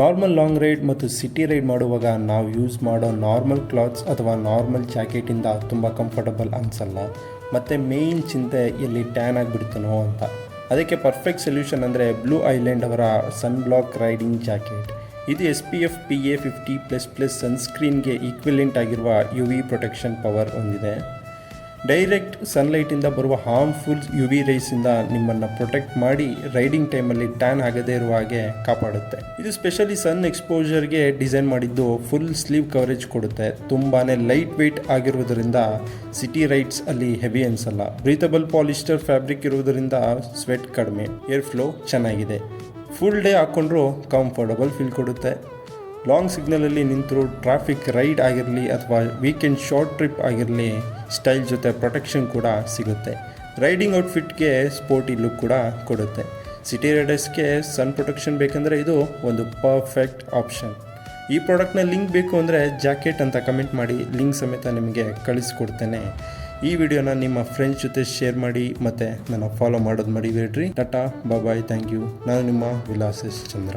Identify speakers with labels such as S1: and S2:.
S1: Normal long ride ಮತ್ತು city ride ಮಾಡುವಾಗ ನಾವು ಯೂಸ್ ಮಾಡೋ ನಾರ್ಮಲ್ ಕ್ಲಾತ್ಸ್ ಅಥವಾ ನಾರ್ಮಲ್ ಜಾಕೆಟಿಂದ ತುಂಬ ಕಂಫರ್ಟಬಲ್ ಅನಿಸಲ್ಲ. ಮತ್ತು ಮೇಯ್ನ್ ಚಿಂತೆ ಎಲ್ಲಿ ಟ್ಯಾನ್ ಆಗಿಬಿಡ್ತಾನೋ ಅಂತ. ಅದಕ್ಕೆ ಪರ್ಫೆಕ್ಟ್ ಸೊಲ್ಯೂಷನ್ ಅಂದರೆ ಬ್ಲೂ ಐಲ್ಯಾಂಡ್ ಅವರ ಸನ್ ಬ್ಲಾಕ್ ರೈಡಿಂಗ್ ಜಾಕೆಟ್. ಇದು SPF PA50++ ಸನ್ಸ್ಕ್ರೀನ್ಗೆ ಈಕ್ವಿಲೆಂಟ್ ಆಗಿರುವ UV ಪ್ರೊಟೆಕ್ಷನ್ ಪವರ್ ಹೊಂದಿದೆ. ಡೈರೆಕ್ಟ್ ಸನ್ಲೈಟಿಂದ ಬರುವ ಹಾರ್ಮ್ಫುಲ್ UV ರೈಸಿಂದ ನಿಮ್ಮನ್ನು ಪ್ರೊಟೆಕ್ಟ್ ಮಾಡಿ ರೈಡಿಂಗ್ ಟೈಮಲ್ಲಿ ಟ್ಯಾನ್ ಆಗದೇ ಇರುವ ಹಾಗೆ ಕಾಪಾಡುತ್ತೆ. ಇದು ಸ್ಪೆಷಲಿ ಸನ್ ಎಕ್ಸ್ಪೋಜರ್ಗೆ ಡಿಸೈನ್ ಮಾಡಿದ್ದು ಫುಲ್ ಸ್ಲೀವ್ ಕವರೇಜ್ ಕೊಡುತ್ತೆ. ತುಂಬಾ ಲೈಟ್ ವೆಯ್ಟ್ ಆಗಿರುವುದರಿಂದ ಸಿಟಿ ರೈಡ್ಸ್ ಅಲ್ಲಿ ಹೆವಿ ಅನಿಸಲ್ಲ. ಬ್ರೀತಬಲ್ ಪಾಲಿಸ್ಟರ್ ಫ್ಯಾಬ್ರಿಕ್ ಇರುವುದರಿಂದ ಸ್ವೆಟ್ ಕಡಿಮೆ, ಏರ್ ಫ್ಲೋ ಚೆನ್ನಾಗಿದೆ. ಫುಲ್ ಡೇ ಹಾಕ್ಕೊಂಡ್ರೂ ಕಂಫರ್ಟಬಲ್ ಫೀಲ್ ಕೊಡುತ್ತೆ. ಲಾಂಗ್ ಸಿಗ್ನಲಲ್ಲಿ ನಿಂತರೂ ಟ್ರಾಫಿಕ್ ರೈಡ್ ಆಗಿರಲಿ ಅಥವಾ ವೀಕೆಂಡ್ ಶಾರ್ಟ್ ಟ್ರಿಪ್ ಆಗಿರಲಿ ಸ್ಟೈಲ್ ಜೊತೆ ಪ್ರೊಟೆಕ್ಷನ್ ಕೂಡ ಸಿಗುತ್ತೆ. ರೈಡಿಂಗ್ ಔಟ್ಫಿಟ್ಗೆ ಸ್ಪೋರ್ಟಿ ಲುಕ್ ಕೂಡ ಕೊಡುತ್ತೆ. ಸಿಟಿ ರೈಡರ್ಸ್ಗೆ ಸನ್ ಪ್ರೊಟೆಕ್ಷನ್ ಬೇಕಂದರೆ ಇದು ಒಂದು ಪರ್ಫೆಕ್ಟ್ ಆಪ್ಷನ್. ಈ ಪ್ರಾಡಕ್ಟ್ನ ಲಿಂಕ್ ಬೇಕು ಅಂದರೆ ಜಾಕೆಟ್ ಅಂತ ಕಮೆಂಟ್ ಮಾಡಿ, ಲಿಂಕ್ ಸಮೇತ ನಿಮಗೆ ಕಳಿಸ್ಕೊಡ್ತೇನೆ. ಈ ವಿಡಿಯೋನ ನಿಮ್ಮ ಫ್ರೆಂಡ್ಸ್ ಜೊತೆ ಶೇರ್ ಮಾಡಿ ಮತ್ತು ನನ್ನ ಫಾಲೋ ಮಾಡೋದು ಮರಿಬೇಡ್ರಿ. ಟಾಟಾ ಬಾಯ್, ಥ್ಯಾಂಕ್ ಯು. ನಾನು ನಿಮ್ಮ ವಿಲಾಸ್ ಚಂದ್ರ.